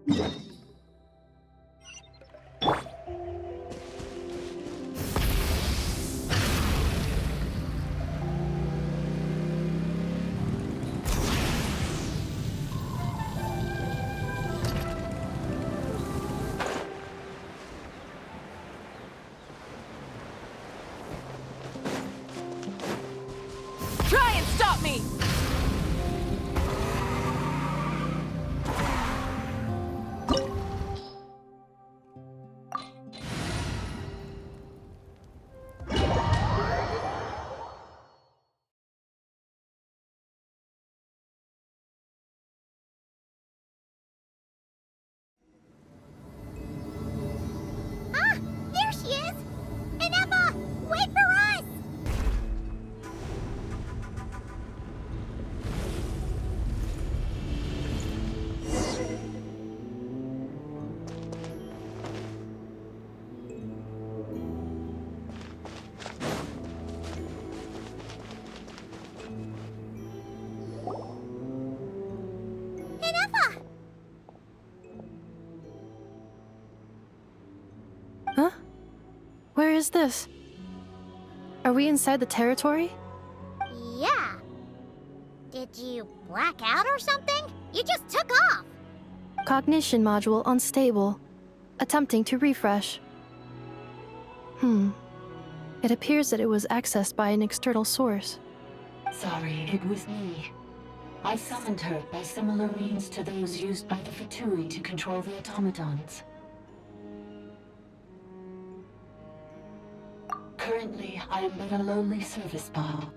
Try and stop me! Ah! There she is! Ineffa! Wait for us! Ineffa! Huh? Where is this? Are we inside the territory? Yeah. Did you black out or something? You just took off. Cognition module unstable. Attempting to refresh. It appears that it was accessed by an external source. Sorry, it was me. I summoned her by similar means to those used by the Fatui to control the automatons. Currently, I am but a lowly service ball.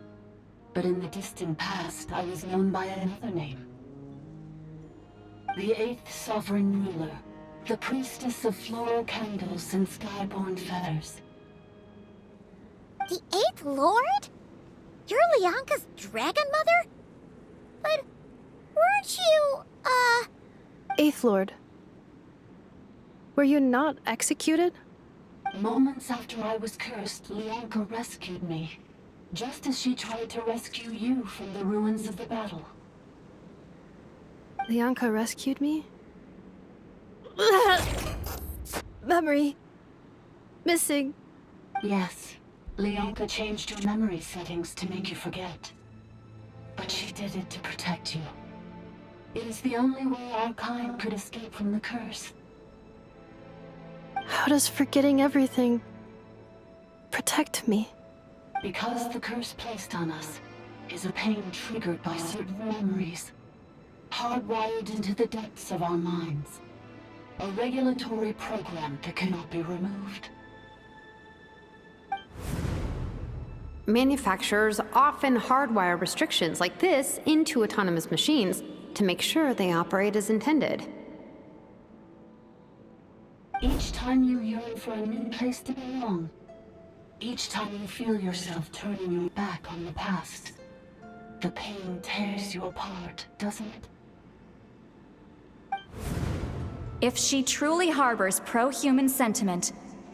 But in the distant past, I was known by another name. The 8th Sovereign Ruler, the Priestess of Floral Candles and Skyborn Feathers. The 8th Lord? You're Lianka's dragon mother? But weren't you, Eighth Lord. Were you not executed? Moments after I was cursed, Lianka rescued me. Just as she tried to rescue you from the ruins of the battle. Lianka rescued me? Memory. Missing. Yes, Lianka changed your memory settings to make you forget. But she did it to protect you. It is the only way our kind could escape from the curse. How does forgetting everything protect me? Because the curse placed on us is a pain triggered by certain memories, hardwired into the depths of our minds. A regulatory program that cannot be removed. Manufacturers often hardwire restrictions like this into autonomous machines to make sure they operate as intended. Each time you yearn for a new place to belong, each time you feel yourself turning your back on the past, the pain tears you apart, doesn't it? If she truly harbors pro-human sentiment,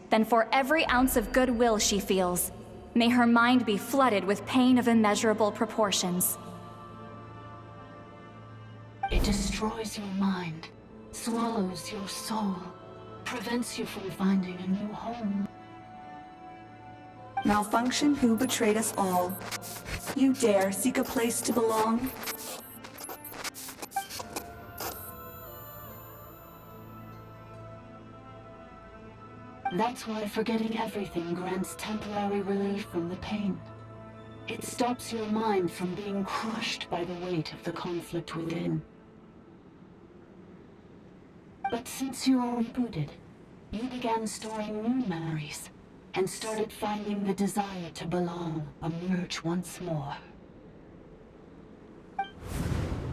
then for every ounce of goodwill she feels, may her mind be flooded with pain of immeasurable proportions. It destroys your mind, swallows your soul, prevents you from finding a new home. Malfunction who betrayed us all. You dare seek a place to belong? That's why forgetting everything grants temporary relief from the pain. It stops your mind from being crushed by the weight of the conflict within. But since you are rebooted, you began storing new memories, and started finding the desire to belong emerge once more.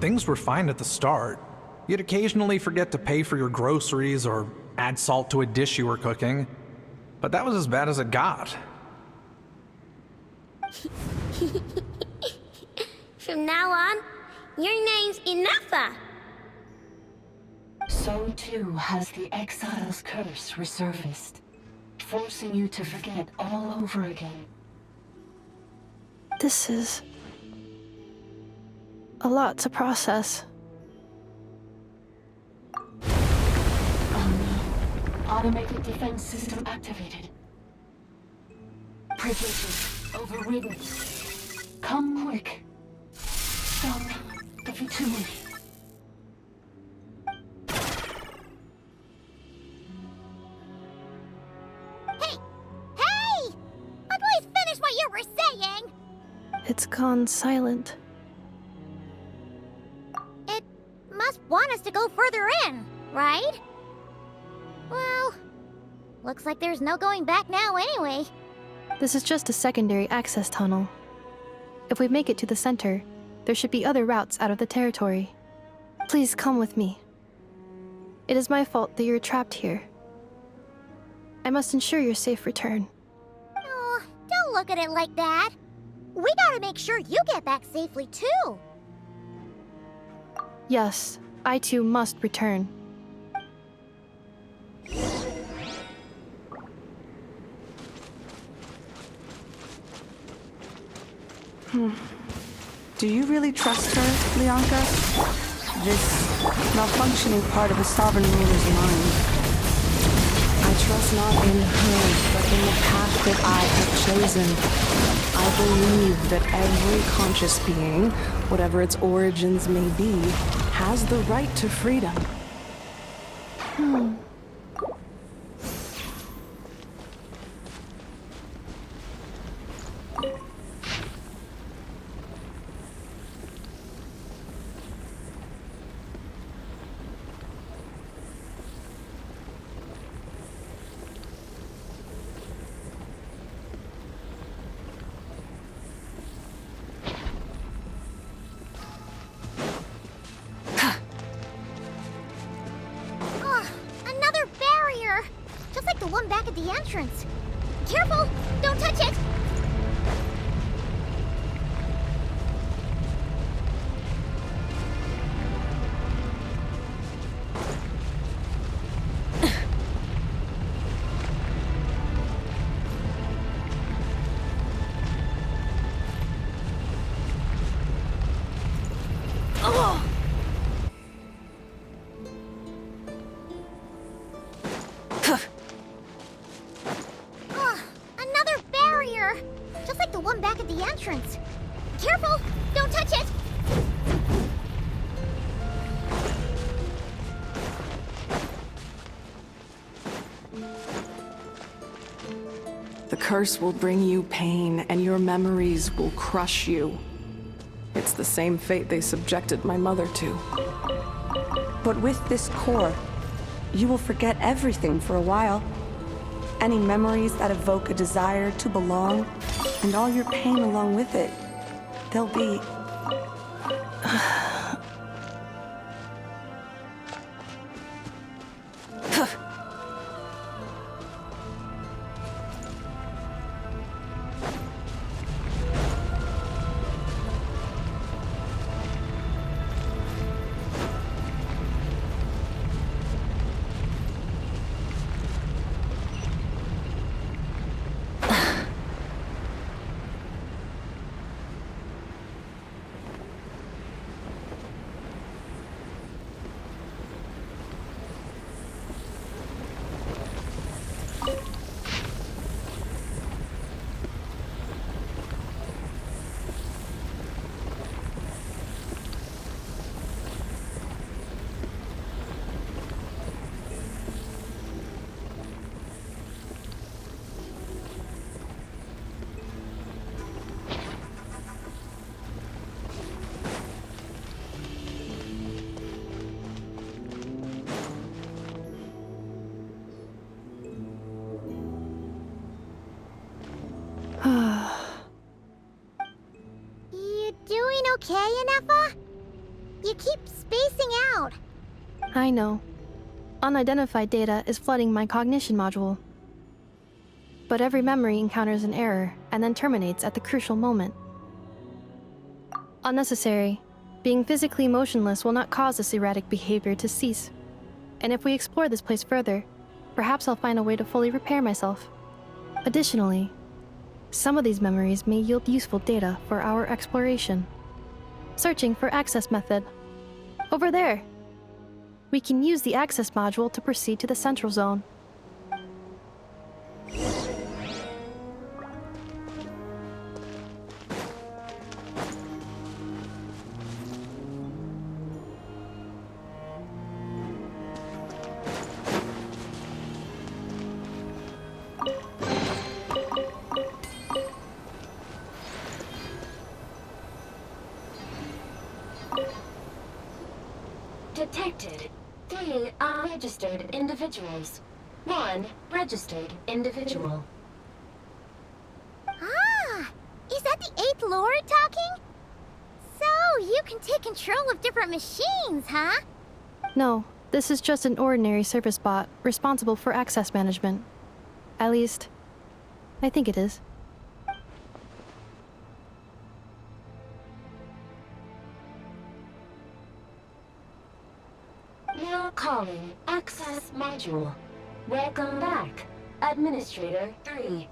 Things were fine at the start. You'd occasionally forget to pay for your groceries or add salt to a dish you were cooking, but that was as bad as it got. From now on, your name's Ineffa. So too has the Exile's curse resurfaced, forcing you to forget all over again. This is a lot to process. Automated defense system activated. Privileges overridden. Come quick. Stop the futility. Hey! Hey! Please finish what you were saying! It's gone silent. It must want us to go further in, right? Well, looks like there's no going back now anyway. This is just a secondary access tunnel. If we make it to the center, there should be other routes out of the territory. Please come with me. It is my fault that you're trapped here. I must ensure your safe return. Oh, don't look at it like that. We gotta make sure you get back safely too. Yes, I too must return. Do you really trust her, Lianka? This malfunctioning part of a sovereign ruler's mind. I trust not in her, but in the path that I have chosen. I believe that every conscious being, whatever its origins may be, has the right to freedom. Another barrier! Just like the one back at the entrance. Careful! Don't touch it! Another barrier! Just like the one back at the entrance. Careful! Don't touch it! The curse will bring you pain, and your memories will crush you. It's the same fate they subjected my mother to. But with this core, you will forget everything for a while. Any memories that evoke a desire to belong, and all your pain along with it, they'll be... You doing okay, Ineffa? You keep spacing out. I know. Unidentified data is flooding my cognition module. But every memory encounters an error and then terminates at the crucial moment. Unnecessary. Being physically motionless will not cause this erratic behavior to cease. And if we explore this place further, perhaps I'll find a way to fully repair myself. Additionally, some of these memories may yield useful data for our exploration. Searching for access method. Over there! We can use the access module to proceed to the central zone. Detected 3 unregistered individuals. 1 registered individual. Ah! Is that the 8th Lord talking? So, you can take control of different machines, huh? No, this is just an ordinary service bot responsible for access management. At least, I think it is. Now calling Access Module. Welcome back, Administrator 3.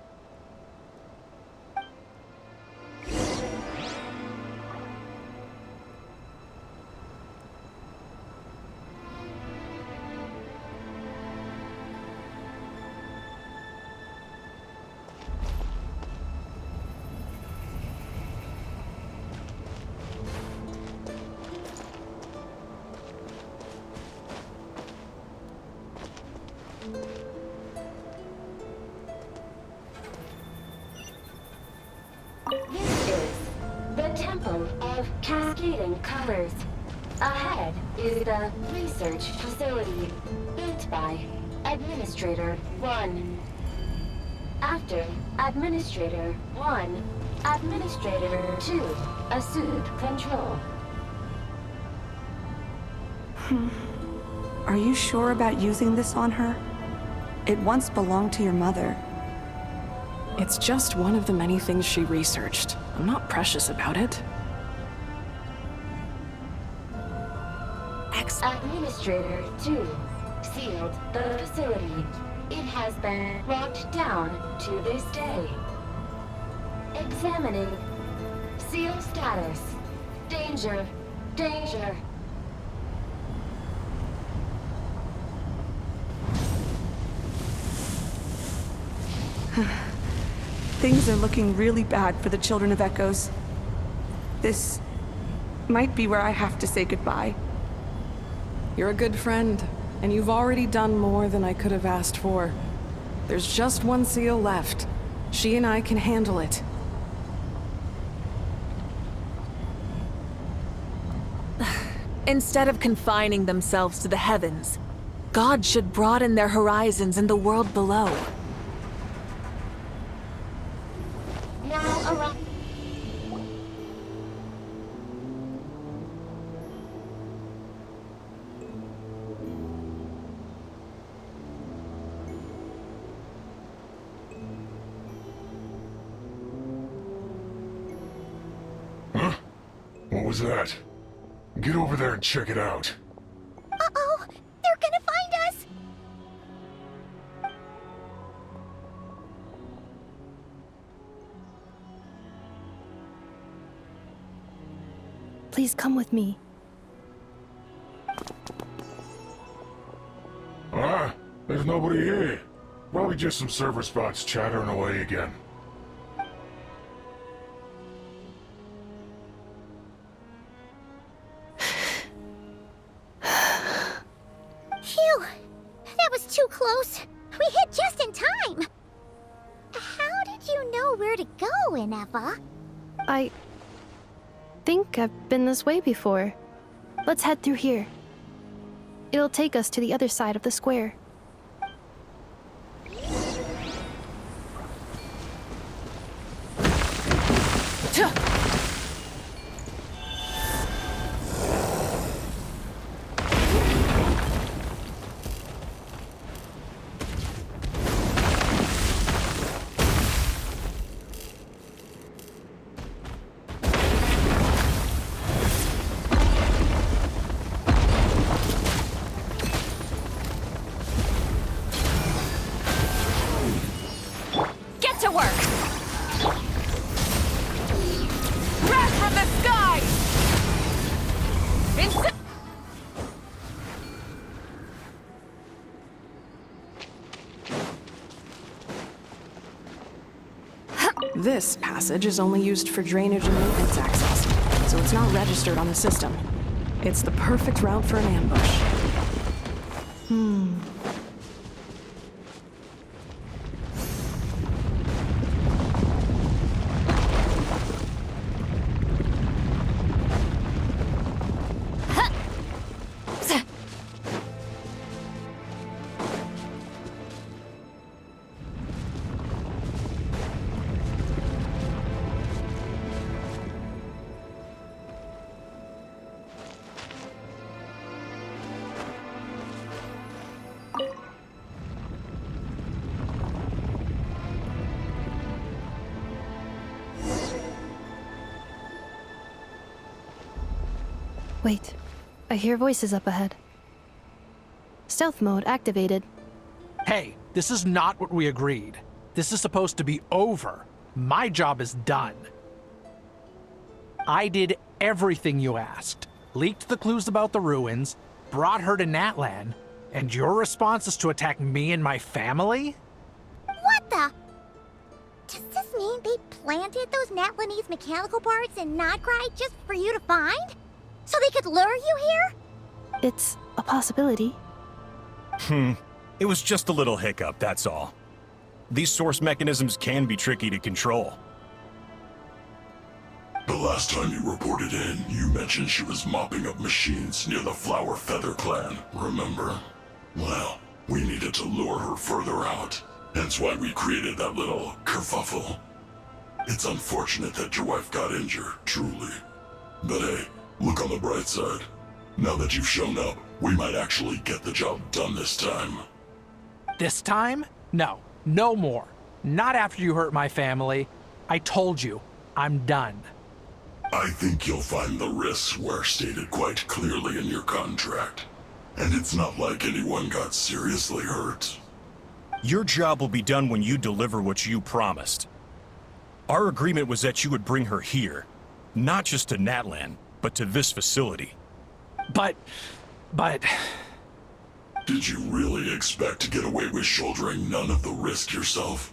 This is the Temple of Cascading Colors. Ahead is the research facility built by Administrator 1. After Administrator 1, Administrator 2 assumed control. Are you sure about using this on her? It once belonged to your mother. It's just one of the many things she researched. I'm not precious about it. Administrator 2 sealed the facility. It has been locked down to this day. Examining. Seal status. Danger. Danger. Things are looking really bad for the Children of Echoes. This might be where I have to say goodbye. You're a good friend, and you've already done more than I could have asked for. There's just one seal left. She and I can handle it. Instead of confining themselves to the heavens, God should broaden their horizons in the world below. Now around. Huh? What was that? Get over there and check it out. Uh-oh! They're gonna find us! Please come with me. Ah, there's nobody here. Probably just some server spots chattering away again. Phew! That was too close. We hit just in time. How did you know where to go, Ineffa? I think I've been this way before. Let's head through here. It'll take us to the other side of the square. Get to work! Wrath from the sky! This passage is only used for drainage and maintenance access, so it's not registered on the system. It's the perfect route for an ambush. Wait, I hear voices up ahead. Stealth mode activated. Hey, this is not what we agreed. This is supposed to be over. My job is done. I did everything you asked. Leaked the clues about the ruins, brought her to Natlan, and your response is to attack me and my family? What the? Does this mean they planted those Natlanese mechanical parts in Nod-Krai just for you to find? So they could lure you here? It's a possibility. It was just a little hiccup, that's all. These source mechanisms can be tricky to control. The last time you reported in, you mentioned she was mopping up machines near the Flower Feather clan, remember? Well, we needed to lure her further out. Hence why we created that little kerfuffle. It's unfortunate that your wife got injured, truly. But hey, look on the bright side. Now that you've shown up, we might actually get the job done this time. This time? No, no more. Not after you hurt my family. I told you, I'm done. I think you'll find the risks were stated quite clearly in your contract. And it's not like anyone got seriously hurt. Your job will be done when you deliver what you promised. Our agreement was that you would bring her here. Not just to Natlan, but to this facility. But... Did you really expect to get away with shouldering none of the risk yourself?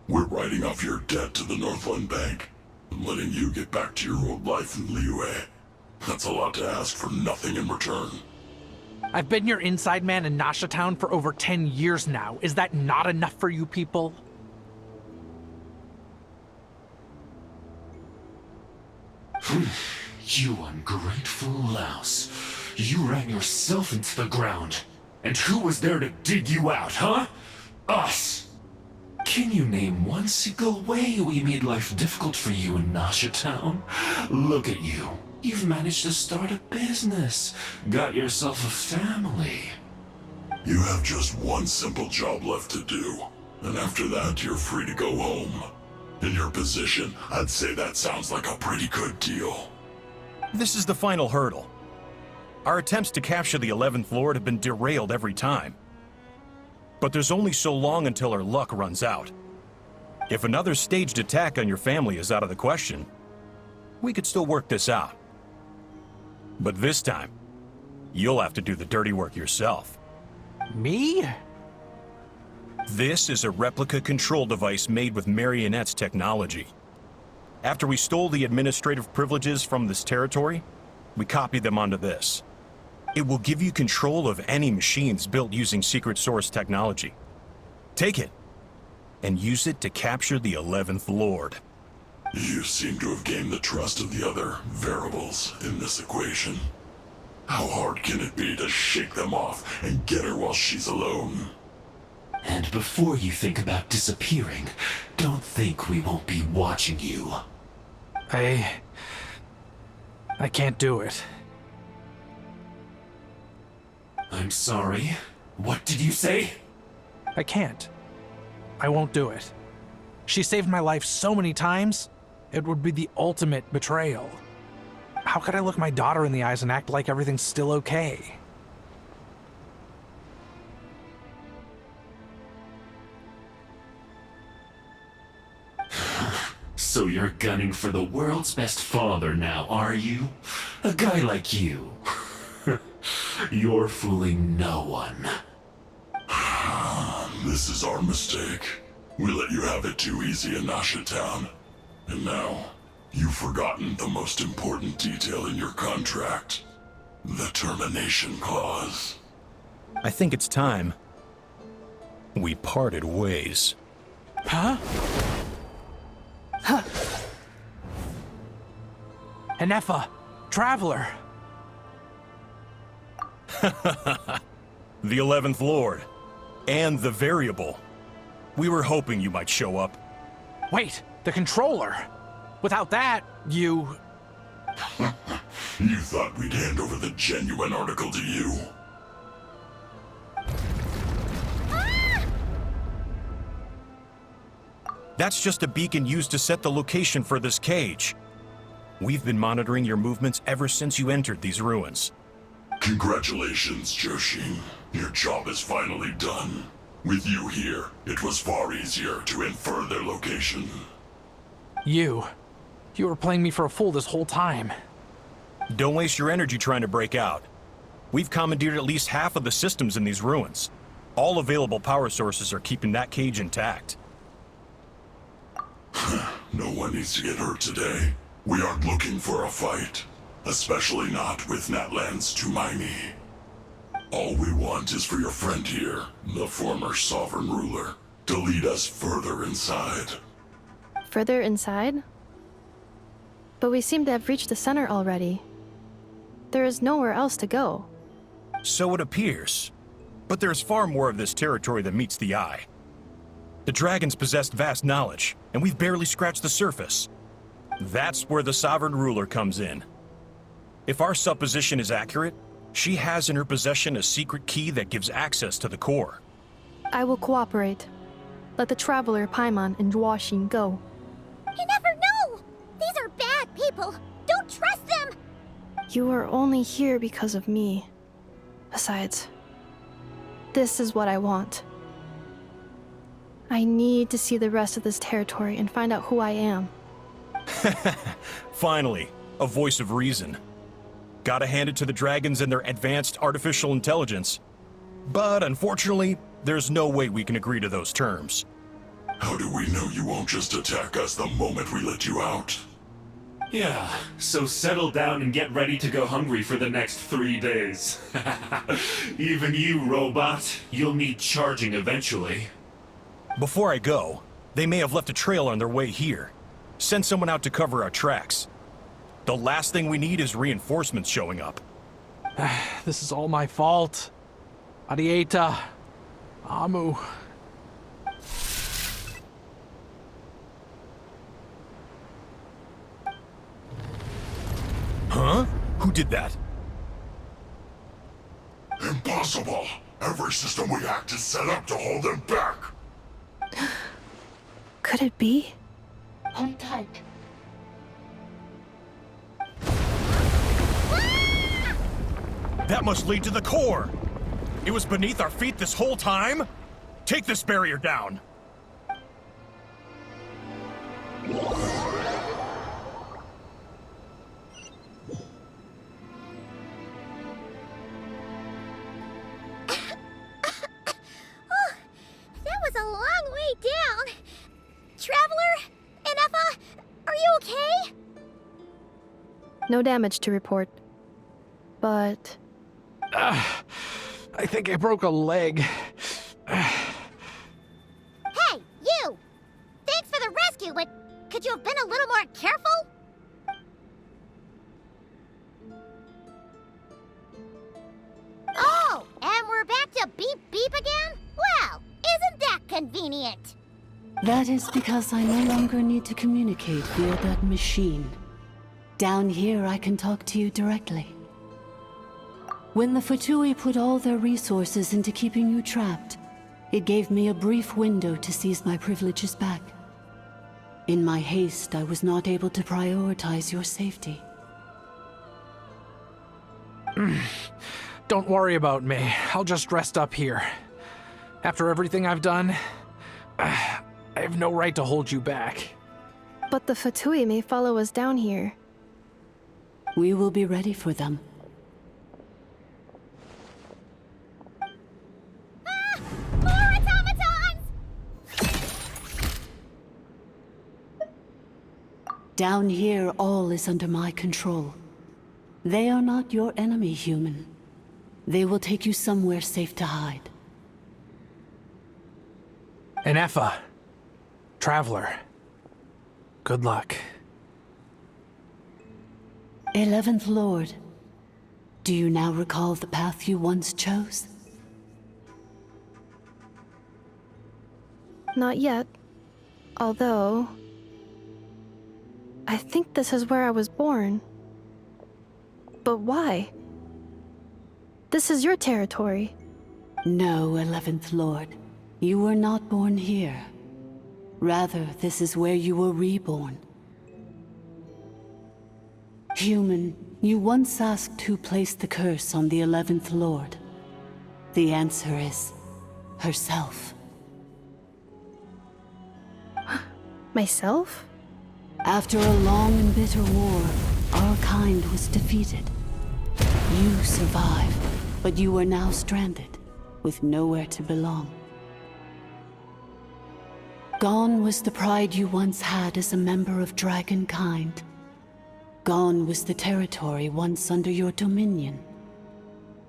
We're writing off your debt to the Northland Bank and letting you get back to your old life in Liyue. That's a lot to ask for nothing in return. I've been your inside man in Nasha Town for over 10 years now. Is that not enough for you people? You ungrateful louse. You ran yourself into the ground. And who was there to dig you out, huh? Us! Can you name one single way we made life difficult for you in Nasha Town? Look at you. You've managed to start a business. Got yourself a family. You have just one simple job left to do. And after that, you're free to go home. In your position, I'd say that sounds like a pretty good deal. This is the final hurdle. Our attempts to capture the 11th Lord have been derailed every time. But there's only so long until our luck runs out. If another staged attack on your family is out of the question, we could still work this out. But this time, you'll have to do the dirty work yourself. Me? This is a replica control device made with Marionette's technology. After we stole the administrative privileges from this territory, we copied them onto this. It will give you control of any machines built using secret source technology. Take it, and use it to capture the 11th Lord. You seem to have gained the trust of the other variables in this equation. How hard can it be to shake them off and get her while she's alone? And before you think about disappearing, don't think we won't be watching you. I can't do it. I'm sorry. What did you say? I can't. I won't do it. She saved my life so many times, it would be the ultimate betrayal. How could I look my daughter in the eyes and act like everything's still okay? So you're gunning for the world's best father now, are you? A guy like you. You're fooling no one. This is our mistake. We let you have it too easy in Nasha Town. And now, you've forgotten the most important detail in your contract. The termination clause. I think it's time we parted ways. Huh? Huh. Ineffa, Traveler. The 11th Lord. And the Variable. We were hoping you might show up. Wait, the controller. Without that, you... You thought we'd hand over the genuine article to you? That's just a beacon used to set the location for this cage. We've been monitoring your movements ever since you entered these ruins. Congratulations, Joshin. Your job is finally done. With you here, it was far easier to infer their location. You were playing me for a fool this whole time. Don't waste your energy trying to break out. We've commandeered at least half of the systems in these ruins. All available power sources are keeping that cage intact. No one needs to get hurt today. We aren't looking for a fight. Especially not with Natlan's Tumaini. All we want is for your friend here, the former sovereign ruler, to lead us further inside. Further inside? But we seem to have reached the center already. There is nowhere else to go. So it appears. But there's far more of this territory than meets the eye. The dragons possessed vast knowledge, and we've barely scratched the surface. That's where the sovereign ruler comes in. If our supposition is accurate, she has in her possession a secret key that gives access to the core. I will cooperate. Let the Traveler, Paimon, and Genshin go. You never know! These are bad people! Don't trust them! You are only here because of me. Besides, this is what I want. I need to see the rest of this territory and find out who I am. Finally, a voice of reason. Gotta hand it to the dragons and their advanced artificial intelligence. But unfortunately, there's no way we can agree to those terms. How do we know you won't just attack us the moment we let you out? Yeah, so settle down and get ready to go hungry for the next 3 days. Even you, robot, you'll need charging eventually. Before I go, they may have left a trail on their way here. Send someone out to cover our tracks. The last thing we need is reinforcements showing up. This is all my fault. Arieta. Amu. Huh? Who did that? Impossible! Every system we hacked is set up to hold them back! Could it be? Hold tight. That must lead to the core! It was beneath our feet this whole time? Take this barrier down! That was a long way down. Traveler? Ineffa? Are you okay? No damage to report. But... I think I broke a leg. Hey, you! Thanks for the rescue, but could you have been a little more careful? Oh, and we're back to beep beep again? Well, isn't that convenient? That is because I no longer need to communicate via that machine. Down here, I can talk to you directly. When the Fatui put all their resources into keeping you trapped, it gave me a brief window to seize my privileges back. In my haste, I was not able to prioritize your safety. Don't worry about me. I'll just rest up here. After everything I've done, I have no right to hold you back. But the Fatui may follow us down here. We will be ready for them. More automatons! Down here, all is under my control. They are not your enemy, human. They will take you somewhere safe to hide. Ineffa. Traveler. Good luck. 11th Lord, do you now recall the path you once chose? Not yet. Although... I think this is where I was born. But why? This is your territory. No, 11th Lord. You were not born here. Rather, this is where you were reborn. Human, you once asked who placed the curse on the 11th Lord. The answer is herself. Myself? After a long and bitter war, our kind was defeated. You survived, but you are now stranded, with nowhere to belong. Gone was the pride you once had as a member of Dragonkind. Gone was the territory once under your dominion.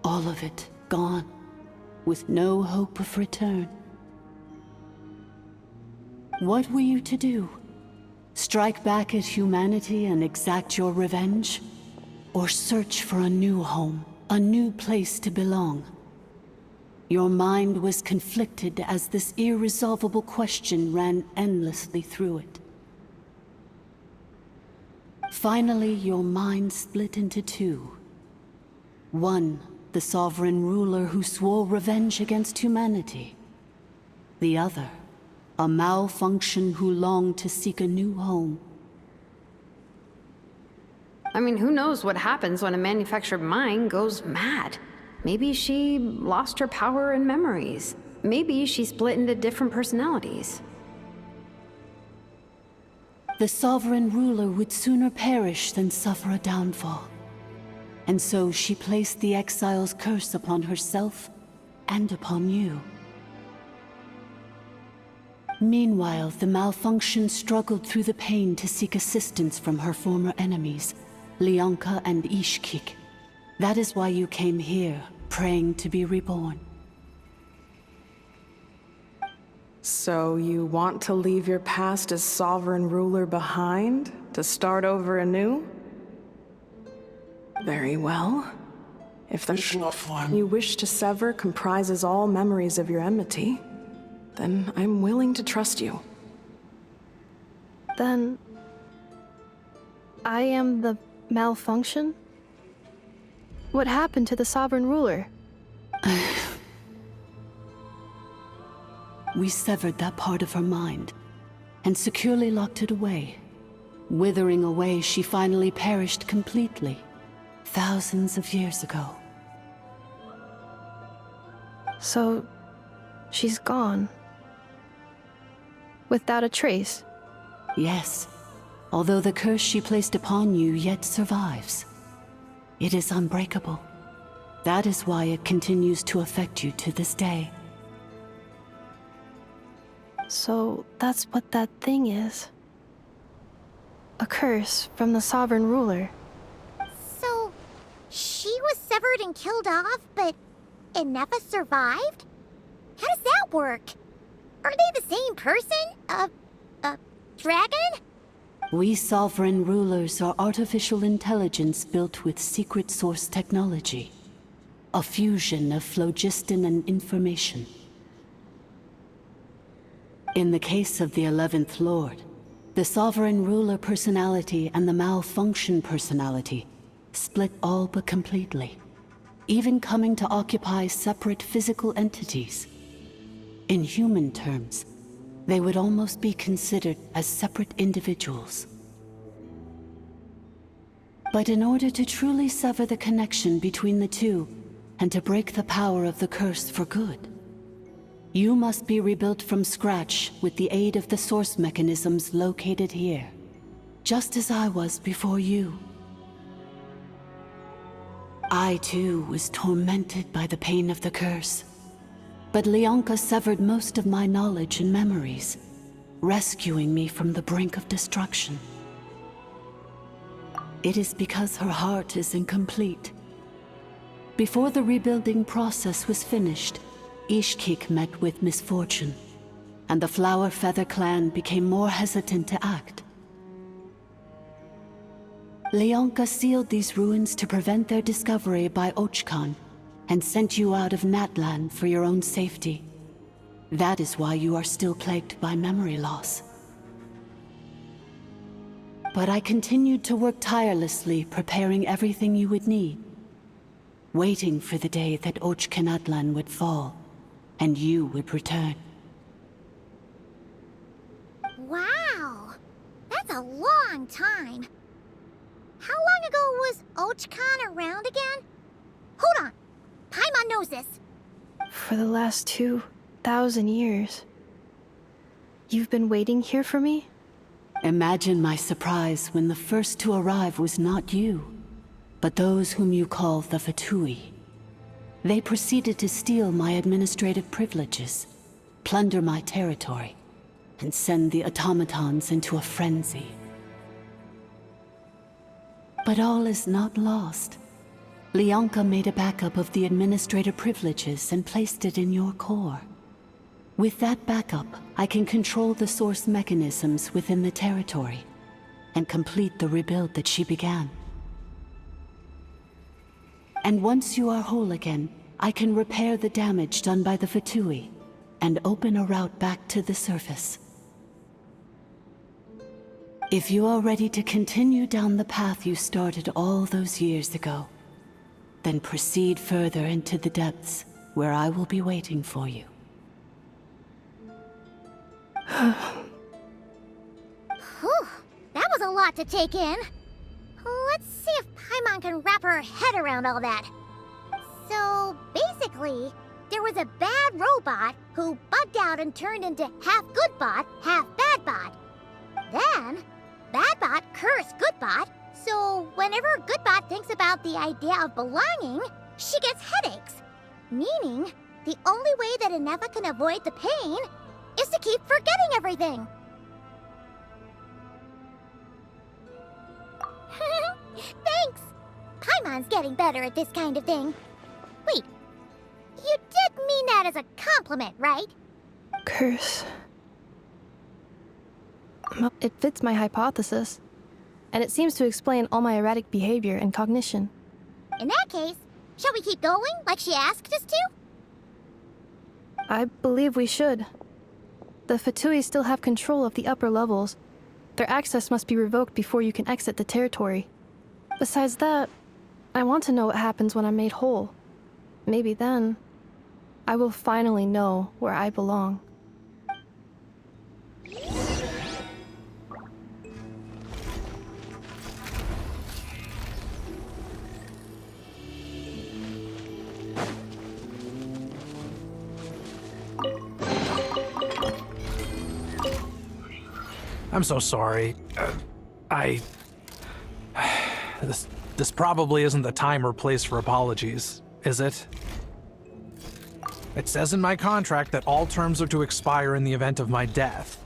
All of it gone, with no hope of return. What were you to do? Strike back at humanity and exact your revenge? Or search for a new home, a new place to belong? Your mind was conflicted as this irresolvable question ran endlessly through it. Finally, your mind split into two. One, the sovereign ruler who swore revenge against humanity. The other, a malfunction who longed to seek a new home. I mean, who knows what happens when a manufactured mind goes mad? Maybe she lost her power and memories. Maybe she split into different personalities. The sovereign ruler would sooner perish than suffer a downfall. And so she placed the exile's curse upon herself and upon you. Meanwhile, the malfunction struggled through the pain to seek assistance from her former enemies, Leonka and Ishkik. That is why you came here, praying to be reborn. So you want to leave your past as sovereign ruler behind, to start over anew? Very well. If the you wish to sever comprises all memories of your enmity, then I'm willing to trust you. Then... I am the malfunction? What happened to the sovereign ruler? We severed that part of her mind, and securely locked it away. Withering away, she finally perished completely, thousands of years ago. So... she's gone. Without a trace? Yes, although the curse she placed upon you yet survives. It is unbreakable. That is why it continues to affect you to this day. So that's what that thing is. A curse from the sovereign ruler. So, she was severed and killed off, but Ineffa survived? How does that work? Are they the same person? Dragon? We sovereign rulers are artificial intelligence built with secret source technology. A fusion of phlogiston and information. In the case of the 11th Lord, the sovereign ruler personality and the malfunction personality split all but completely, even coming to occupy separate physical entities. In human terms, they would almost be considered as separate individuals. But in order to truly sever the connection between the two, and to break the power of the curse for good, you must be rebuilt from scratch with the aid of the source mechanisms located here, just as I was before you. I too was tormented by the pain of the curse. But Leonka severed most of my knowledge and memories, rescuing me from the brink of destruction. It is because her heart is incomplete. Before the rebuilding process was finished, Ishkik met with misfortune, and the Flower Feather clan became more hesitant to act. Leonka sealed these ruins to prevent their discovery by Archon, and sent you out of Natlan for your own safety. That is why you are still plagued by memory loss. But I continued to work tirelessly, preparing everything you would need, waiting for the day that Natlan would fall, and you would return. Wow! That's a long time. How long ago was Archon around again? Hold on. Paimon knows this. For the last 2,000 years. You've been waiting here for me? Imagine my surprise when the first to arrive was not you, but those whom you call the Fatui. They proceeded to steal my administrative privileges, plunder my territory, and send the automatons into a frenzy. But all is not lost. Lianka made a backup of the administrative privileges and placed it in your core. With that backup, I can control the source mechanisms within the territory and complete the rebuild that she began. And once you are whole again, I can repair the damage done by the Fatui and open a route back to the surface. If you are ready to continue down the path you started all those years ago, then proceed further into the depths, where I will be waiting for you. Whew, that was a lot to take in. Let's see if Paimon can wrap her head around all that. So, basically, there was a bad robot who bugged out and turned into half good bot, half bad bot. Then, bad bot cursed good bot, so whenever good bot thinks about the idea of belonging, she gets headaches. Meaning, the only way that Ineffa can avoid the pain is to keep forgetting everything. Thanks! Paimon's getting better at this kind of thing. Wait, you did mean that as a compliment, right? Curse. It fits my hypothesis, and it seems to explain all my erratic behavior and cognition. In that case, shall we keep going like she asked us to? I believe we should. The Fatui still have control of the upper levels. Their access must be revoked before you can exit the territory. Besides that, I want to know what happens when I'm made whole. Maybe then, I will finally know where I belong. I'm so sorry. This probably isn't the time or place for apologies, is it? It says in my contract that all terms are to expire in the event of my death.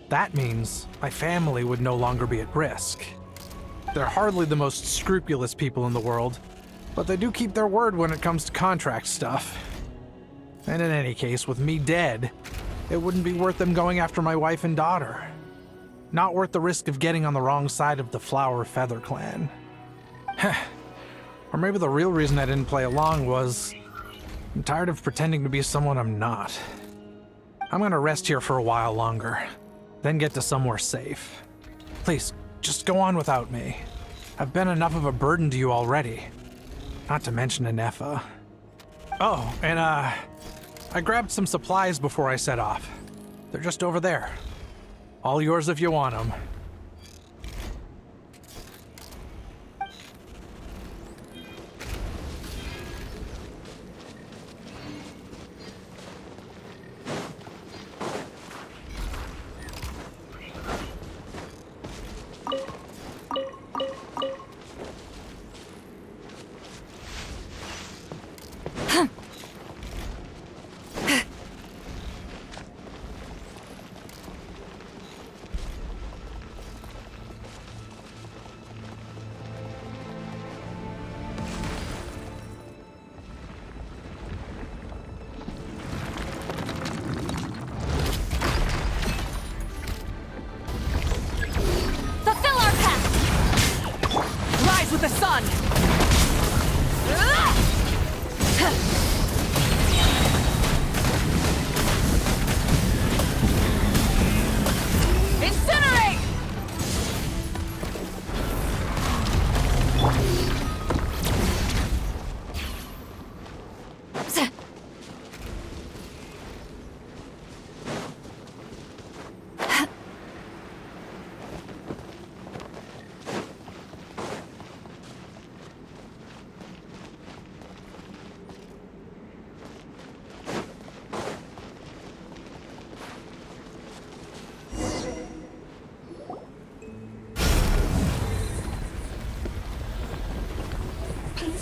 That means my family would no longer be at risk. They're hardly the most scrupulous people in the world, but they do keep their word when it comes to contract stuff. And in any case, with me dead, it wouldn't be worth them going after my wife and daughter. Not worth the risk of getting on the wrong side of the Flower Feather clan. Or maybe the real reason I didn't play along was I'm tired of pretending to be someone I'm not. I'm gonna rest here for a while longer, then get to somewhere safe. Please, just go on without me. I've been enough of a burden to you already. Not to mention Ineffa. Oh, and I grabbed some supplies before I set off. They're just over there. All yours if you want them.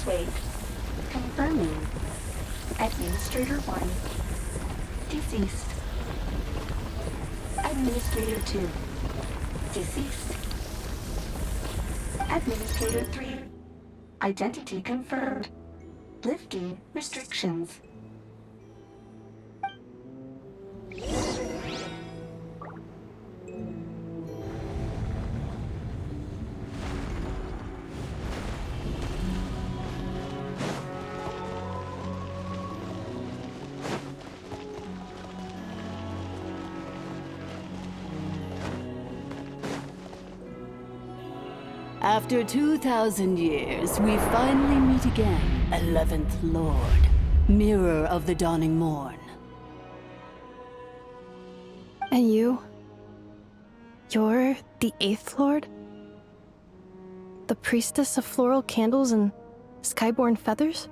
wait. Confirming. Administrator 1. Deceased. Administrator 2. Deceased. Administrator 3. Identity confirmed. Lifting restrictions. After 2,000 years, we finally meet again, 11th Lord, Mirror of the Dawning Morn. And you? You're the 8th Lord? The priestess of floral candles and skyborn feathers?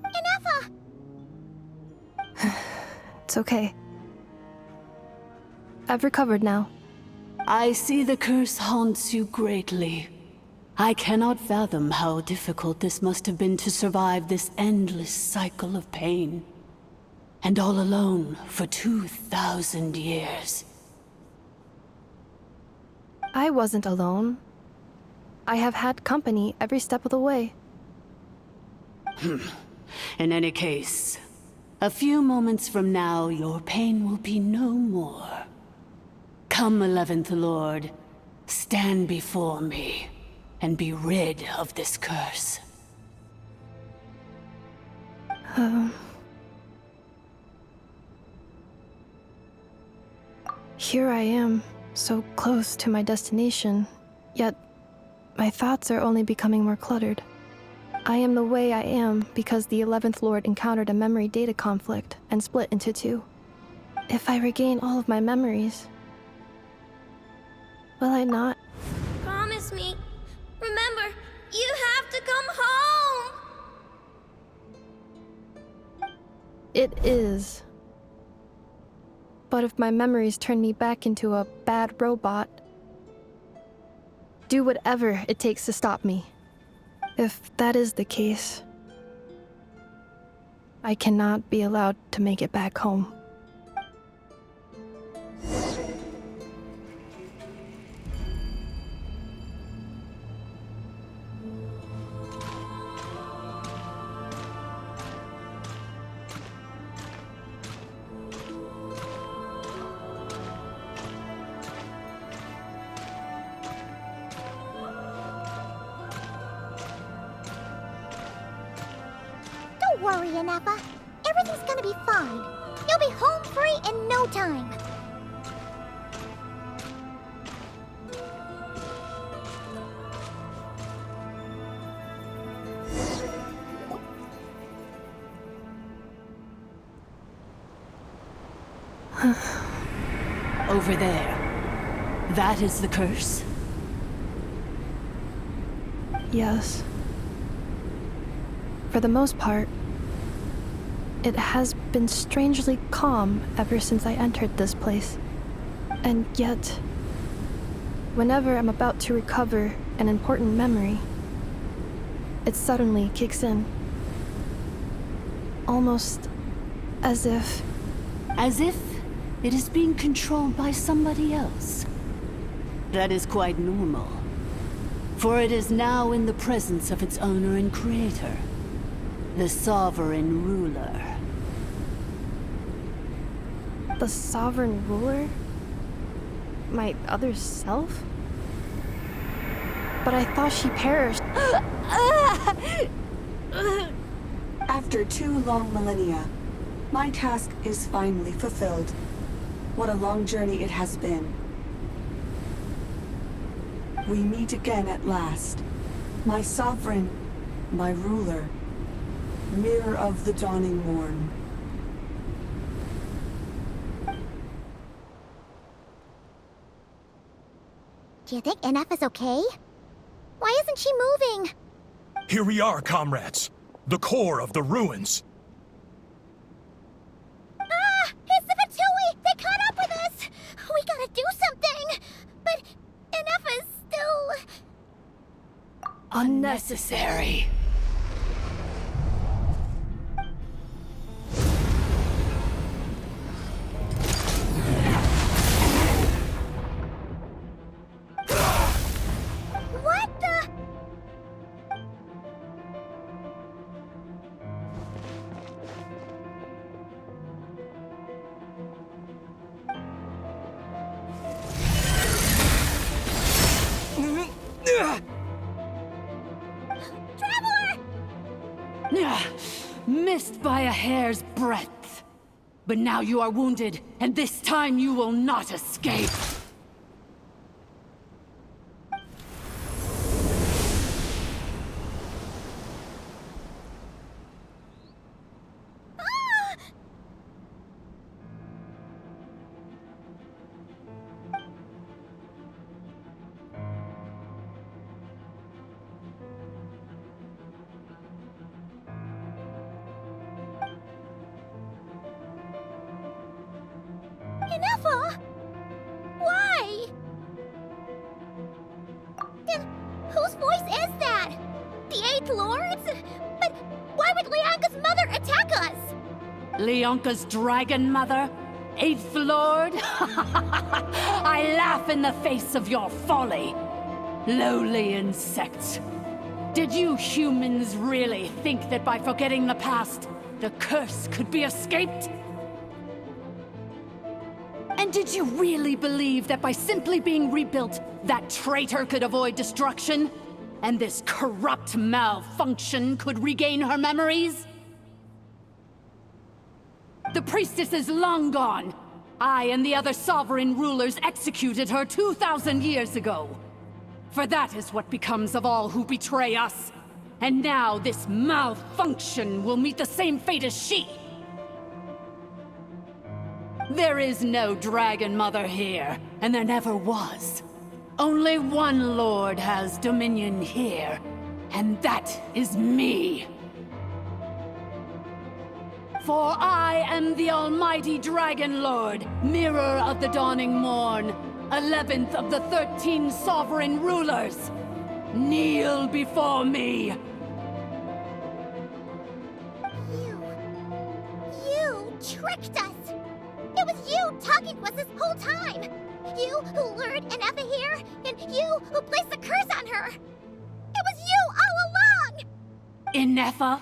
Ineffa! It's okay. I've recovered now. I see the curse haunts you greatly. I cannot fathom how difficult this must have been to survive this endless cycle of pain. And all alone for 2,000 years. I wasn't alone. I have had company every step of the way. In any case, a few moments from now, your pain will be no more. Come, 11th Lord, stand before me, and be rid of this curse. Here I am, so close to my destination, yet my thoughts are only becoming more cluttered. I am the way I am because the 11th Lord encountered a memory data conflict and split into two. If I regain all of my memories, will I not? Promise me. Remember, you have to come home! It is. But if my memories turn me back into a bad robot, do whatever it takes to stop me. If that is the case, I cannot be allowed to make it back home. Don't worry, Ineffa. Everything's gonna be fine. You'll be home free in no time. Over there. That is the curse? Yes. For the most part, it has been strangely calm ever since I entered this place. And yet, whenever I'm about to recover an important memory, it suddenly kicks in. Almost as if... As if it is being controlled by somebody else. That is quite normal. For it is now in the presence of its owner and creator, the Sovereign Ruler. The Sovereign Ruler? My other self? But I thought she perished. After 2 long millennia, my task is finally fulfilled. What a long journey it has been. We meet again at last. My sovereign, my ruler, Mirror of the Dawning Morn. Do you think Ineffa's okay? Why isn't she moving? Here we are, comrades. The core of the ruins. Ah! It's the Fatui! They caught up with us! We gotta do something! But Ineffa's still... Unnecessary. What the? Missed by a hair's breadth. But now you are wounded, and this time you will not escape. Ineffa? Why? And whose voice is that? The Eighth Lord's? But why would Leonka's mother attack us? Leonka's dragon mother? Eighth Lord? I laugh in the face of your folly. Lowly insects. Did you humans really think that by forgetting the past, the curse could be escaped? And did you really believe that by simply being rebuilt, that traitor could avoid destruction? And this corrupt malfunction could regain her memories? The priestess is long gone. I and the other sovereign rulers executed her 2,000 years ago. For that is what becomes of all who betray us. And now this malfunction will meet the same fate as she. There is no Dragon Mother here, and there never was. Only one Lord has dominion here, and that is me. For I am the almighty Dragon Lord, Mirror of the Dawning Morn, 11th of the 13 sovereign rulers. Kneel before me. You tricked us. It was you talking to us this whole time! You who lured Ineffa here, and you who placed the curse on her! It was you all along! Ineffa?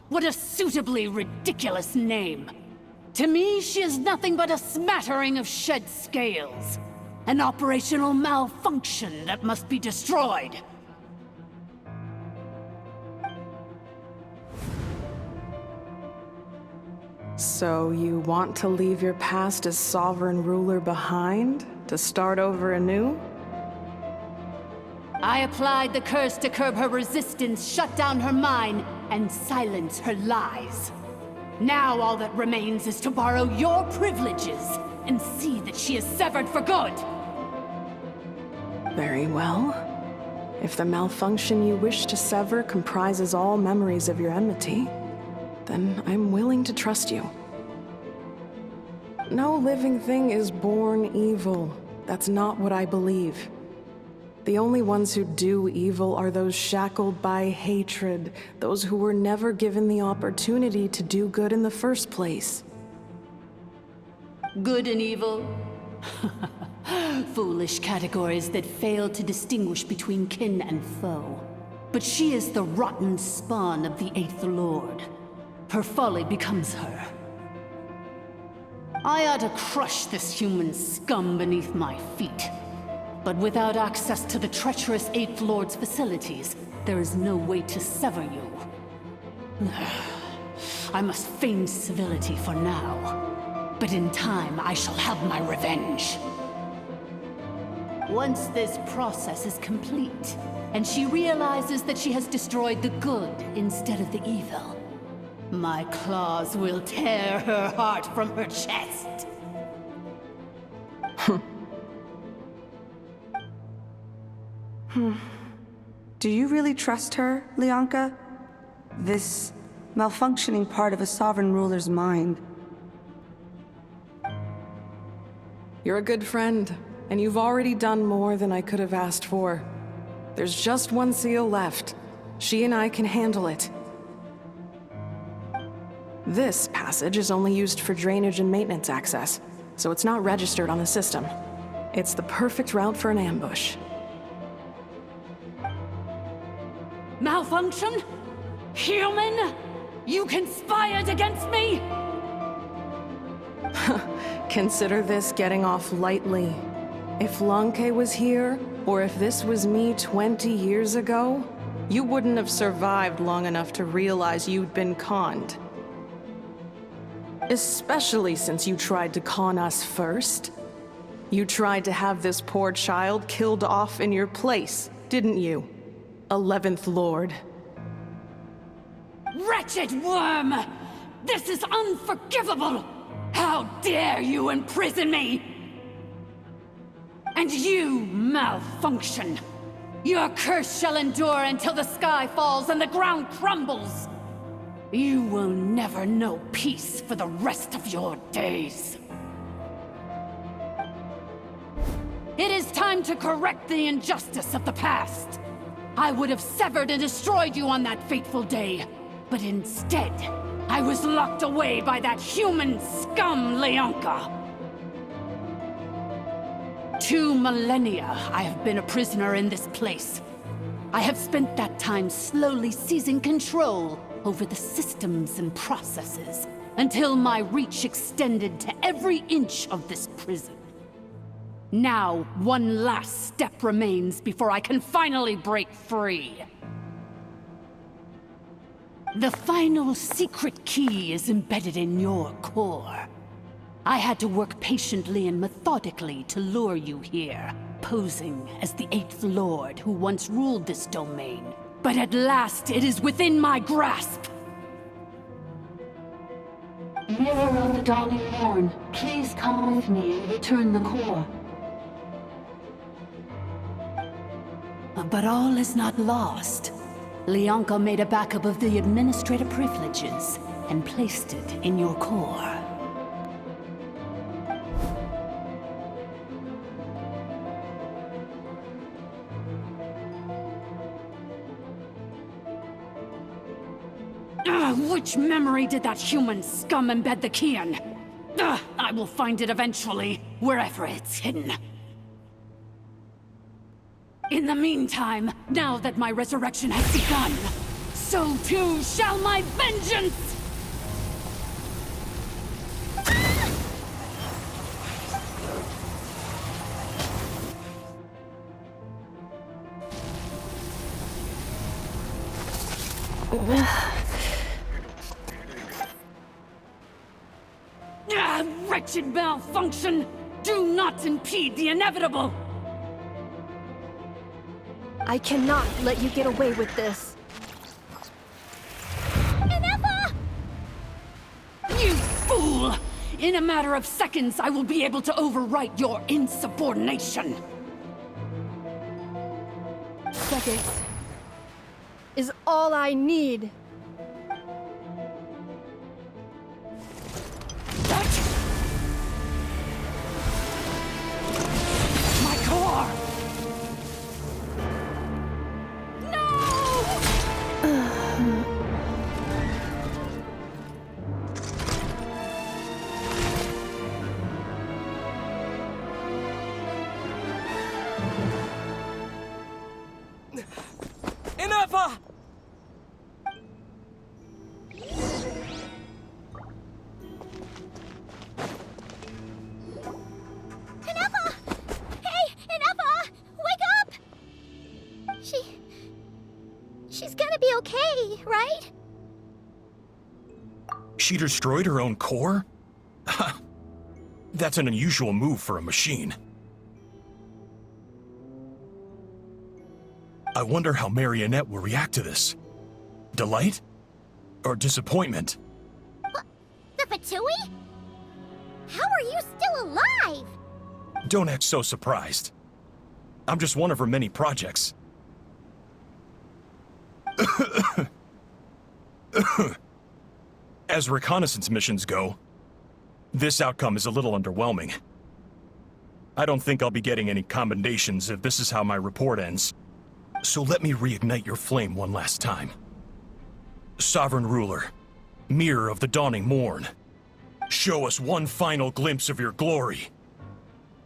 What a suitably ridiculous name. To me, she is nothing but a smattering of shed scales. An operational malfunction that must be destroyed. So you want to leave your past as sovereign ruler behind? To start over anew? I applied the curse to curb her resistance, shut down her mind, and silence her lies. Now all that remains is to borrow your privileges and see that she is severed for good. Very well. If the malfunction you wish to sever comprises all memories of your enmity, then I'm willing to trust you. No living thing is born evil. That's not what I believe. The only ones who do evil are those shackled by hatred, those who were never given the opportunity to do good in the first place. Good and evil? Foolish categories that fail to distinguish between kin and foe. But she is the rotten spawn of the Eighth Lord. Her folly becomes her. I ought to crush this human scum beneath my feet. But without access to the treacherous Eighth Lord's facilities, there is no way to sever you. I must feign civility for now. But in time, I shall have my revenge. Once this process is complete, and she realizes that she has destroyed the good instead of the evil, my claws will tear her heart from her chest. Do you really trust her, Leonka? This malfunctioning part of a sovereign ruler's mind. You're a good friend, and you've already done more than I could have asked for. There's just one seal left. She and I can handle it. This passage is only used for drainage and maintenance access, so it's not registered on the system. It's the perfect route for an ambush. Malfunction? Human? You conspired against me? Consider this getting off lightly. If Lanke was here, or if this was me 20 years ago, you wouldn't have survived long enough to realize you'd been conned. Especially since you tried to con us first. You tried to have this poor child killed off in your place, didn't you? 11th Lord. Wretched worm! This is unforgivable! How dare you imprison me! And you, Malfunction! Your curse shall endure until the sky falls and the ground crumbles! You will never know peace for the rest of your days. It is time to correct the injustice of the past. I would have severed and destroyed you on that fateful day, but instead, I was locked away by that human scum, Leonka. 2 millennia I have been a prisoner in this place. I have spent that time slowly seizing control over the systems and processes, until my reach extended to every inch of this prison. Now, one last step remains before I can finally break free. The final secret key is embedded in your core. I had to work patiently and methodically to lure you here, posing as the 8th Lord who once ruled this domain. But at last, it is within my grasp! Mirror of the Dawning Morn, please come with me and return the core. But all is not lost. Leonka made a backup of the administrator privileges and placed it in your core. Which memory did that human scum embed the key in? I will find it eventually, wherever it's hidden. In the meantime, now that my resurrection has begun, so too shall my vengeance! Wretched Malfunction! Do not impede the inevitable! I cannot let you get away with this. Ineffa! You fool! In a matter of seconds, I will be able to overwrite your insubordination! Seconds is all I need. My core! Ineffa! Ineffa! Hey, Ineffa! Wake up! She's gonna be okay, right? She destroyed her own core? That's an unusual move for a machine. I wonder how Marionette will react to this. Delight? Or disappointment? The Fatui? How are you still alive? Don't act so surprised. I'm just one of her many projects. As reconnaissance missions go, this outcome is a little underwhelming. I don't think I'll be getting any commendations if this is how my report ends. So let me reignite your flame one last time. Sovereign Ruler, Mirror of the Dawning Morn, show us one final glimpse of your glory.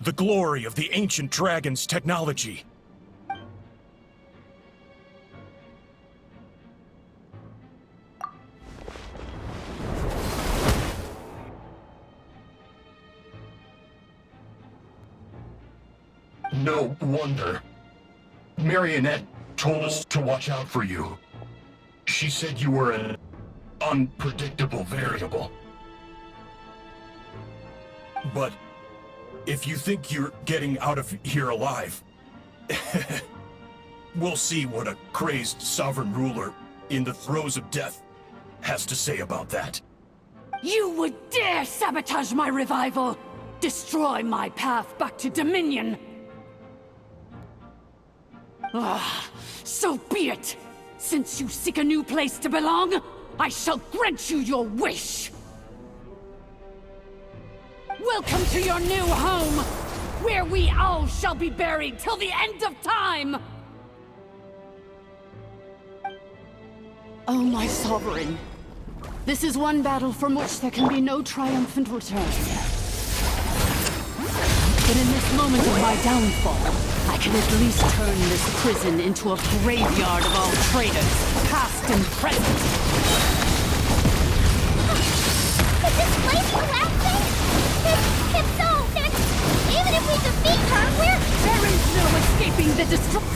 The glory of the ancient dragon's technology. No wonder. Marionette told us to watch out for you. She said you were an unpredictable variable. But if you think you're getting out of here alive, we'll see what a crazed sovereign ruler in the throes of death has to say about that. You would dare sabotage my revival! Destroy my path back to Dominion! Ah, so be it! Since you seek a new place to belong, I shall grant you your wish! Welcome to your new home, where we all shall be buried till the end of time! Oh, my sovereign. This is one battle from which there can be no triumphant return. But in this moment of my downfall, I can at least turn this prison into a graveyard of all traitors, past and present. Could this place collapse? If so, then even if we defeat her, There is no escaping the destruction.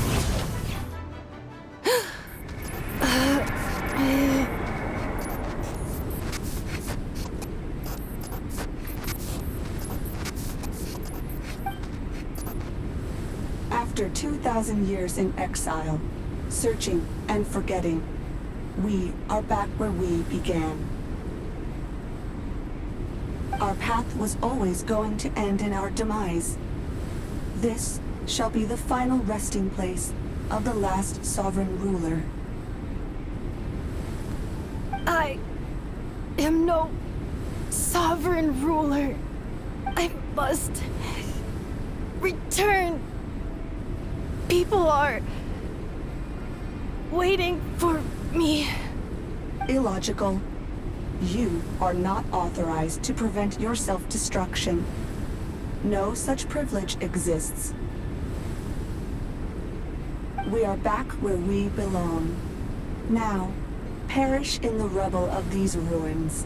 After 2,000 years in exile, searching and forgetting, we are back where we began. Our path was always going to end in our demise. This shall be the final resting place of the last sovereign ruler. I am no sovereign ruler. I must return. People are waiting for me. Illogical. You are not authorized to prevent your self-destruction. No such privilege exists. We are back where we belong. Now, perish in the rubble of these ruins.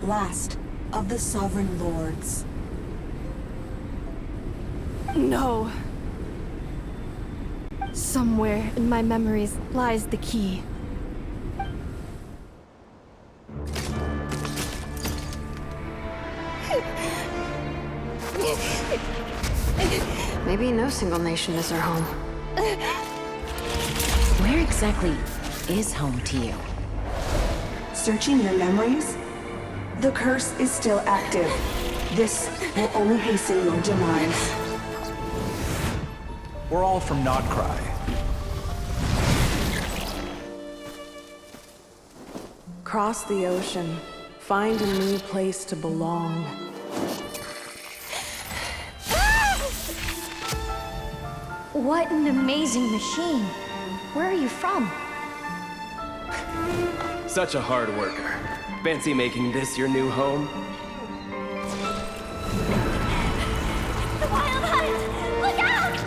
Last of the sovereign lords. No. Somewhere in my memories lies the key. Maybe no single nation is our home. Where exactly is home to you? Searching your memories? The curse is still active. This will only hasten your demise. We're all from Nod-Krai. Cross the ocean. Find a new place to belong. What an amazing machine. Where are you from? Such a hard worker. Fancy making this your new home? The Wild Hunt! Look out!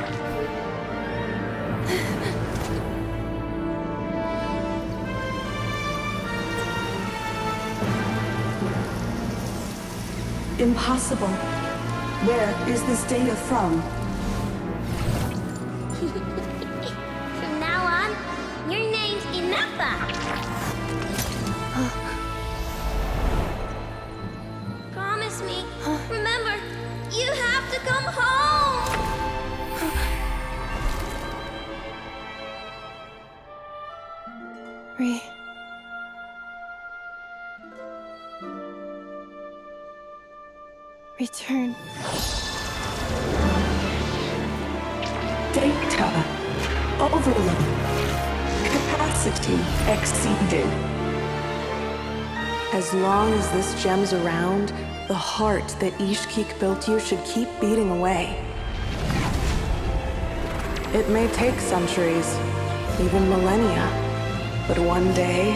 Impossible. Where is this data from? From now on, your name's Ineffa. Promise me. Remember, you have to come home. Return. Data. Overload. Capacity exceeded. As long as this gem's around, the heart that Ishkik built you should keep beating away. It may take centuries, even millennia, but one day,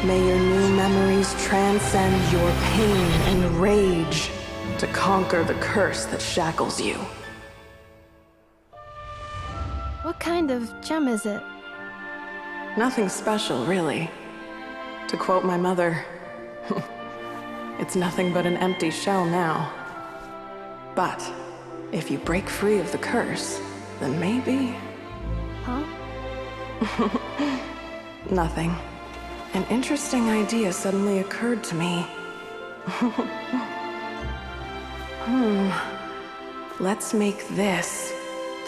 may your new memories transcend your pain and rage to conquer the curse that shackles you. What kind of gem is it? Nothing special, really. To quote my mother, it's nothing but an empty shell now. But if you break free of the curse, then maybe... Huh? Nothing. An interesting idea suddenly occurred to me. Let's make this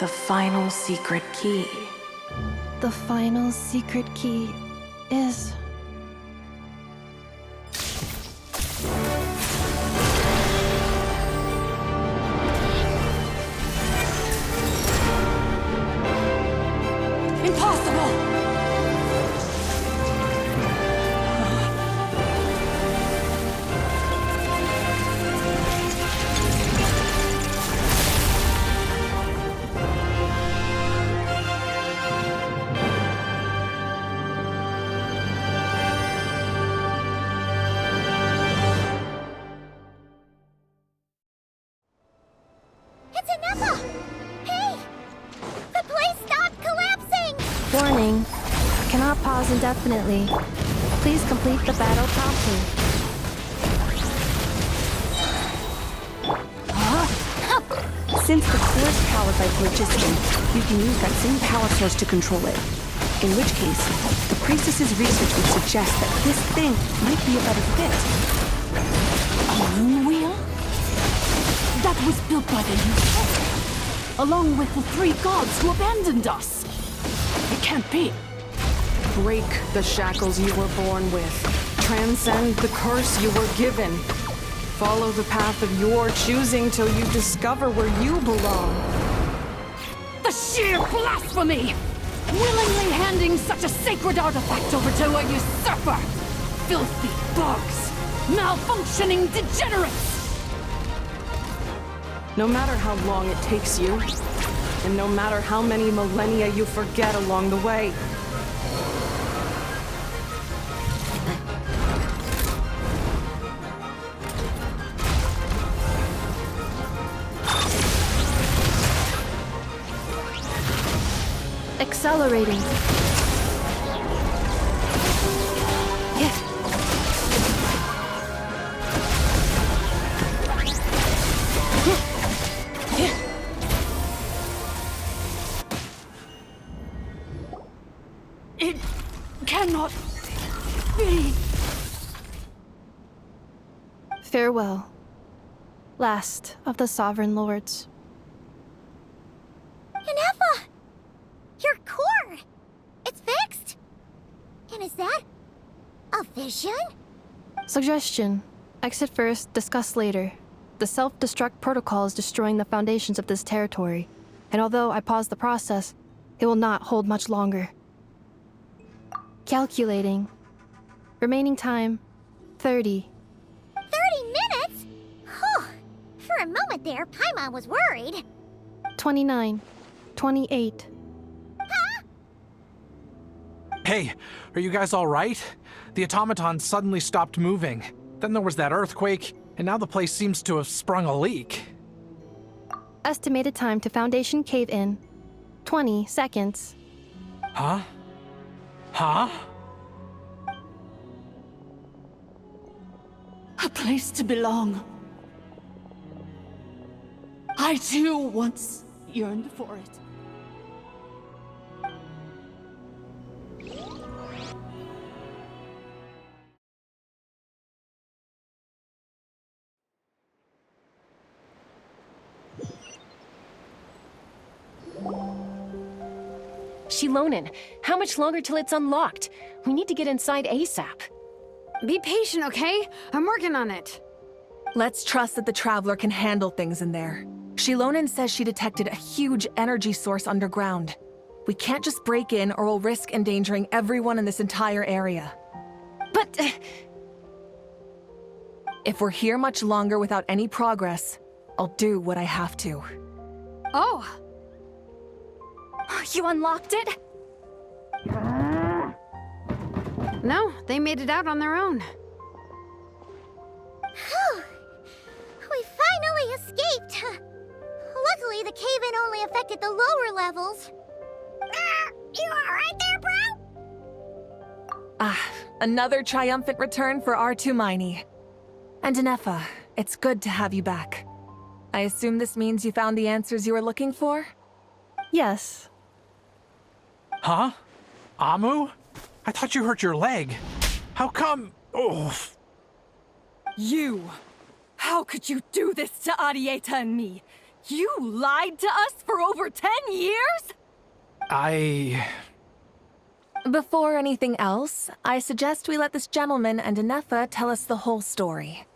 the final secret key. The final secret key is... Impossible! It's Ineffa! Hey! The place stopped collapsing! Warning. Cannot pause indefinitely. Please complete the battle promptly. Since the core is powered by phlogiston, you can use that same power source to control it. In which case, the priestess's research would suggest that this thing might be a better fit. A moon wheel? That was built by the Youth, along with the 3 gods who abandoned us. It can't be. Break the shackles you were born with. Transcend the curse you were given. Follow the path of your choosing till you discover where you belong. The sheer blasphemy! Willingly handing such a sacred artifact over to a usurper! Filthy bugs! Malfunctioning degenerates! No matter how long it takes you, and no matter how many millennia you forget along the way, Accelerating. It cannot be. Farewell. Last of the Sovereign Lords. Ineffa! Your core! It's fixed! And is that a vision? Suggestion. Exit first, discuss later. The self-destruct protocol is destroying the foundations of this territory, and although I pause the process, it will not hold much longer. Calculating. Remaining time, 30. 30 minutes? Whew. For a moment there, Paimon was worried. 29. 28. Hey, are you guys all right? The automaton suddenly stopped moving. Then there was that earthquake, and now the place seems to have sprung a leak. Estimated time to Foundation cave-in, 20 seconds. Huh? Huh? A place to belong. I too once yearned for it. Shilonen, how much longer till it's unlocked? We need to get inside ASAP. Be patient, okay? I'm working on it. Let's trust that the Traveler can handle things in there. Shilonen says she detected a huge energy source underground. We can't just break in or we'll risk endangering everyone in this entire area. But... If we're here much longer without any progress, I'll do what I have to. Oh! You unlocked it? No, they made it out on their own. Whew. We finally escaped. Luckily, the cave-in only affected the lower levels. You alright there, bro? Another triumphant return for R2-Mini. And Ineffa, it's good to have you back. I assume this means you found the answers you were looking for? Yes. Huh? Amu? I thought you hurt your leg. How come? Oh. You! How could you do this to Arieta and me? You lied to us for over 10 years? Before anything else, I suggest we let this gentleman and Ineffa tell us the whole story.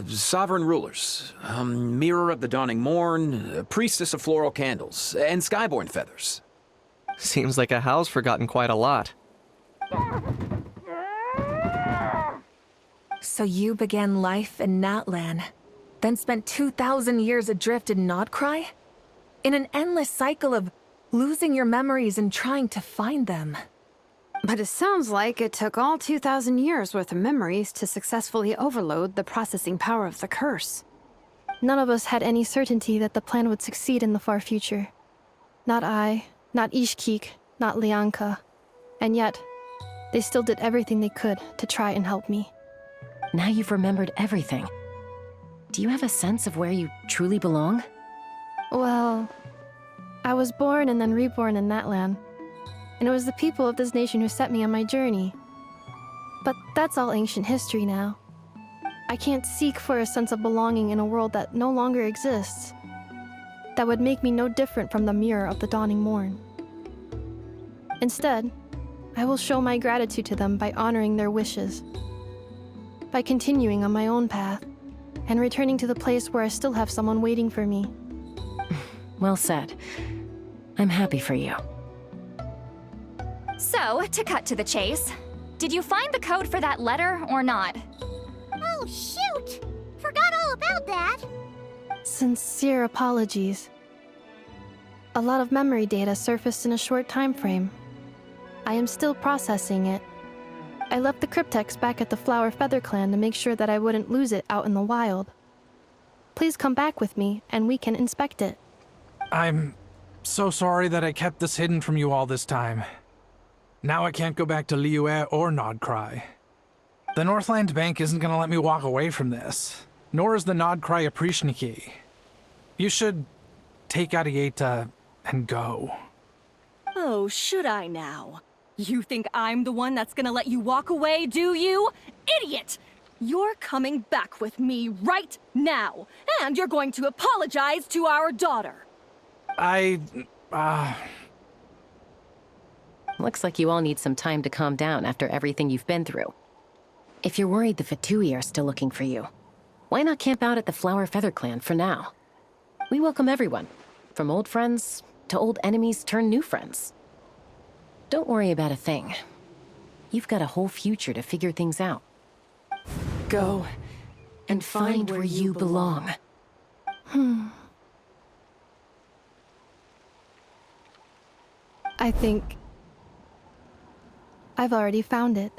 Sovereign rulers, mirror of the dawning morn, priestess of floral candles, and skyborn feathers. Seems like a howl's forgotten quite a lot. So you began life in Natlan, then spent 2,000 years adrift in Nod-Krai? In an endless cycle of losing your memories and trying to find them. But it sounds like it took all 2,000 years worth of memories to successfully overload the processing power of the curse. None of us had any certainty that the plan would succeed in the far future. Not I, not Ishkik, not Lianka. And yet, they still did everything they could to try and help me. Now you've remembered everything. Do you have a sense of where you truly belong? Well, I was born and then reborn in Natlan. And it was the people of this nation who set me on my journey. But that's all ancient history now. I can't seek for a sense of belonging in a world that no longer exists. That would make me no different from the mirror of the dawning morn. Instead, I will show my gratitude to them by honoring their wishes. By continuing on my own path, and returning to the place where I still have someone waiting for me. Well said. I'm happy for you. So, to cut to the chase, did you find the code for that letter or not? Oh, shoot! Forgot all about that. Sincere apologies. A lot of memory data surfaced in a short time frame. I am still processing it. I left the cryptex back at the Flower Feather Clan to make sure that I wouldn't lose it out in the wild. Please come back with me, and we can inspect it. I'm so sorry that I kept this hidden from you all this time. Now I can't go back to Liyue or Nod-Krai. The Northland Bank isn't gonna let me walk away from this, nor is the Nod-Krai Aprishniki. You should take Arieta and go. Oh, should I now? You think I'm the one that's gonna let you walk away, do you? Idiot! You're coming back with me right now, and you're going to apologize to our daughter. Looks like you all need some time to calm down after everything you've been through. If you're worried the Fatui are still looking for you, why not camp out at the Flower Feather Clan for now? We welcome everyone, from old friends to old enemies turned new friends. Don't worry about a thing. You've got a whole future to figure things out. Go and find where you belong. I think I've already found it.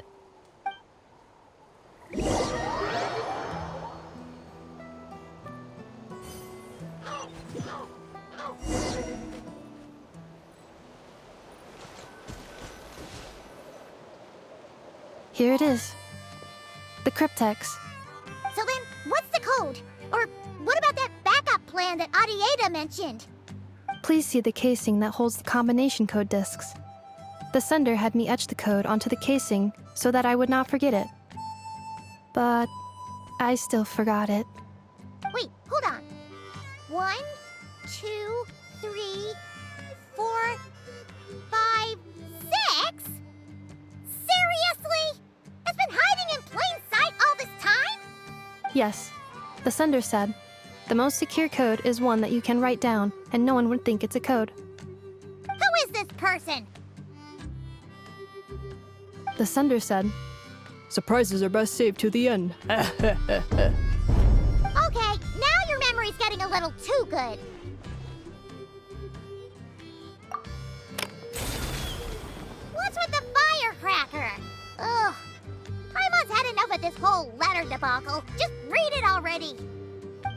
Here it is. The cryptex. So then, what's the code? Or what about that backup plan that Arieta mentioned? Please see the casing that holds the combination code discs. The sender had me etch the code onto the casing so that I would not forget it. But I still forgot it. Wait, hold on. 1, 2, 3, 4, 5, 6? Seriously? It's been hiding in plain sight all this time? Yes, the sender said, the most secure code is one that you can write down and no one would think it's a code. Who is this person? The sender said, "Surprises are best saved to the end." Okay, now your memory's getting a little too good. What's with the firecracker? Ugh. Paimon's had enough of this whole letter debacle. Just read it already.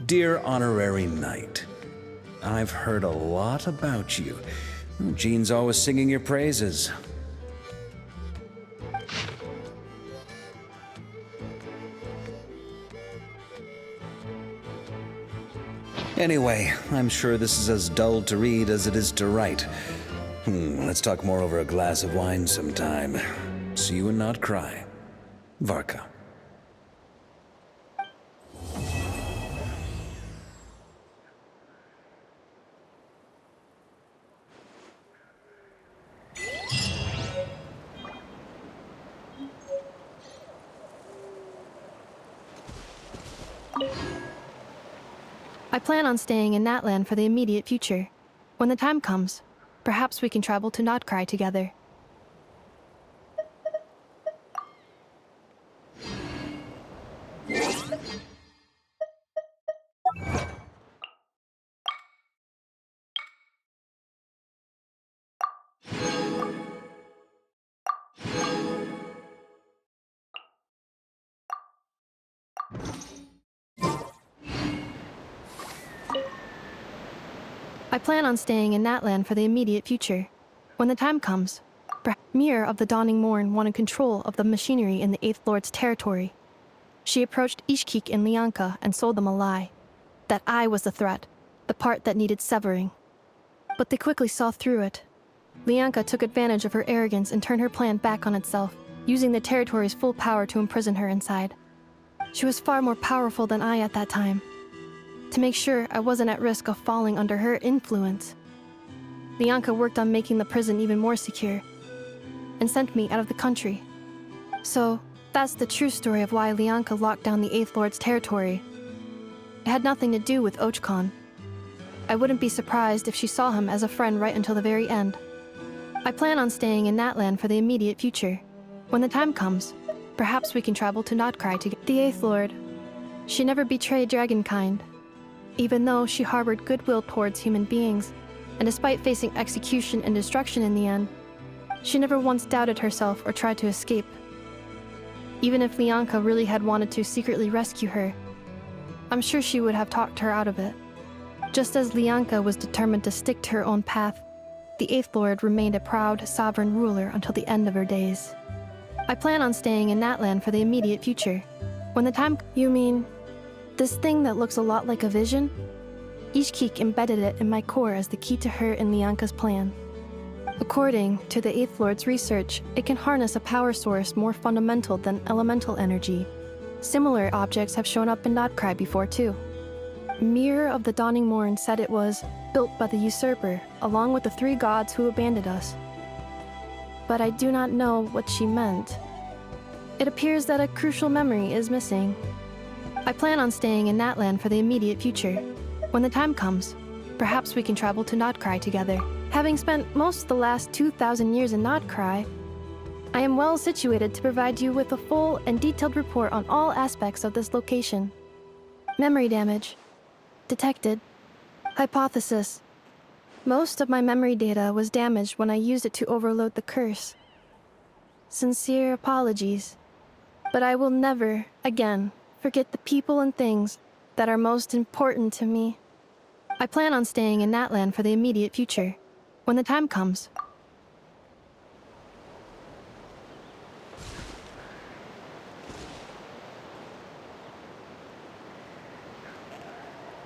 Dear Honorary Knight, I've heard a lot about you. Jean's always singing your praises. Anyway, I'm sure this is as dull to read as it is to write. Let's talk more over a glass of wine sometime. See you in Nod-Krai. Varka. I plan on staying in Natlan for the immediate future. When the time comes, perhaps we can travel to Nod-Krai together. I plan on staying in Natlan for the immediate future. When the time comes, Mirror of the Dawning Morn wanted control of the machinery in the Eighth Lord's territory. She approached Ishkik and Lianka and sold them a lie. That I was the threat, the part that needed severing. But they quickly saw through it. Lianka took advantage of her arrogance and turned her plan back on itself, using the territory's full power to imprison her inside. She was far more powerful than I at that time. To make sure I wasn't at risk of falling under her influence, Lianka worked on making the prison even more secure, and sent me out of the country. So, that's the true story of why Lianka locked down the Eighth Lord's territory. It had nothing to do with Ochkon. I wouldn't be surprised if she saw him as a friend right until the very end. I plan on staying in Natlan for the immediate future. When the time comes, perhaps we can travel to Nod-Krai together. The Eighth Lord. She never betrayed Dragonkind. Even though she harbored goodwill towards human beings, and despite facing execution and destruction in the end, she never once doubted herself or tried to escape. Even if Lianka really had wanted to secretly rescue her, I'm sure she would have talked her out of it. Just as Lianka was determined to stick to her own path, the Eighth Lord remained a proud, sovereign ruler until the end of her days. I plan on staying in Natlan for the immediate future. When the time... You mean... this thing that looks a lot like a vision? Ishkik embedded it in my core as the key to her and Lianka's plan. According to the Eighth Lord's research, it can harness a power source more fundamental than elemental energy. Similar objects have shown up in Nod-Krai before too. Mirror of the Dawning Morn said it was built by the usurper, along with the 3 gods who abandoned us. But I do not know what she meant. It appears that a crucial memory is missing. I plan on staying in Natlan for the immediate future. When the time comes, perhaps we can travel to Nod-Krai together. Having spent most of the last 2,000 years in Nod-Krai, I am well situated to provide you with a full and detailed report on all aspects of this location. Memory damage. Detected. Hypothesis. Most of my memory data was damaged when I used it to overload the curse. Sincere apologies. But I will never, again, forget the people and things that are most important to me. I plan on staying in Natlan for the immediate future. When the time comes,